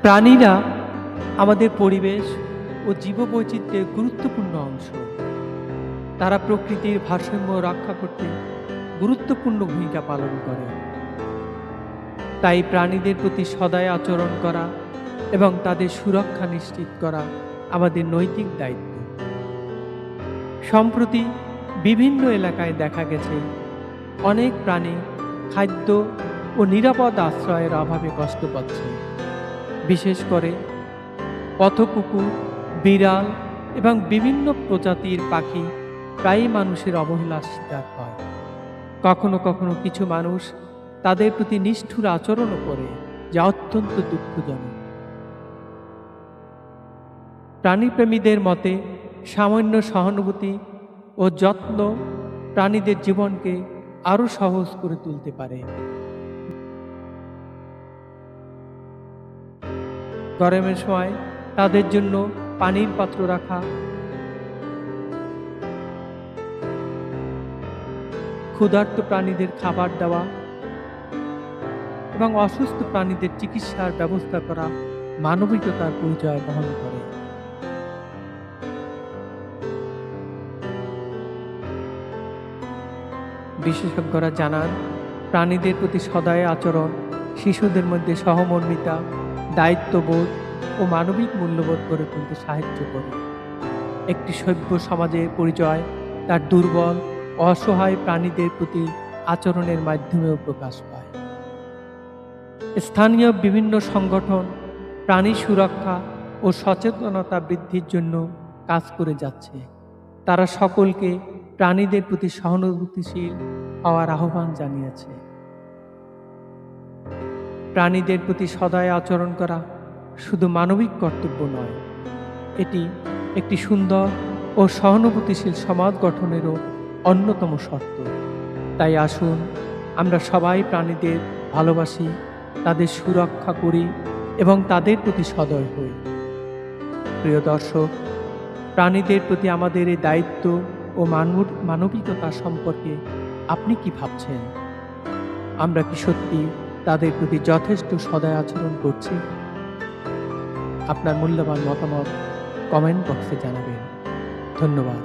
প্রাণীরা আমাদের পরিবেশ ও জীববৈচিত্র্যের গুরুত্বপূর্ণ অংশ। তারা প্রকৃতির ভারসাম্য রক্ষা করতে গুরুত্বপূর্ণ ভূমিকা পালন করে। তাই প্রাণীদের প্রতি সদয় আচরণ করা এবং তাদের সুরক্ষা নিশ্চিত করা আমাদের নৈতিক দায়িত্ব। সম্প্রতি বিভিন্ন এলাকায় দেখা গেছে অনেক প্রাণী খাদ্য ও নিরাপদ আশ্রয়ের অভাবে কষ্ট পাচ্ছে। বিশেষ করে পথকুকুর, বিড়াল এবং বিভিন্ন প্রজাতির পাখি প্রায়ই মানুষের অবহেলার শিকার হয়। কখনো কখনো কিছু মানুষ তাদের প্রতি নিষ্ঠুর আচরণও করে, যা অত্যন্ত দুঃখজনক। প্রাণীপ্রেমীদের মতে সামান্য সহানুভূতি ও যত্ন প্রাণীদের জীবনকে আরও সহজ করে তুলতে পারে। গরমের সময় তাদের জন্য পানির পাত্র রাখা, ক্ষুধার্ত প্রাণীদের খাবার দেওয়া এবং অসুস্থ প্রাণীদের চিকিৎসার ব্যবস্থা করা মানবিকতার পরিচয় বহন করে। বিশেষজ্ঞরা জানান, প্রাণীদের প্রতি সদয় আচরণ শিশুদের মধ্যে সহমর্মিতা, দায়িত্ববোধ ও মানবিক মূল্যবোধ গড়ে তুলতে সাহায্য করে। একটি সভ্য সমাজের পরিচয় তার দুর্বল, অসহায় প্রাণীদের প্রতি আচরণের মাধ্যমেও প্রকাশ পায়। স্থানীয় বিভিন্ন সংগঠন প্রাণী সুরক্ষা ও সচেতনতা বৃদ্ধির জন্য কাজ করে যাচ্ছে। তারা সকলকে প্রাণীদের প্রতি সহানুভূতিশীল হওয়ার আহ্বান জানিয়েছে। প্রাণীদের প্রতি সদয় আচরণ করা শুধু মানবিক কর্তব্য নয়, এটি একটি সুন্দর ও সহানুভূতিশীল সমাজ গঠনেরও অন্যতম শর্ত। তাই আসুন আমরা সবাই প্রাণীদের ভালোবাসি, তাদের সুরক্ষা করি এবং তাদের প্রতি সদয় হই। প্রিয় দর্শক, প্রাণীদের প্রতি আমাদের এই দায়িত্ব ও মানবিকতা সম্পর্কে আপনি কি ভাবছেন? আমরা কি সত্যি তাদের প্রতি যথেষ্ট সদয় আচরণ করছি? আপনার মূল্যবান মতামত কমেন্ট বক্সে জানাবেন। ধন্যবাদ।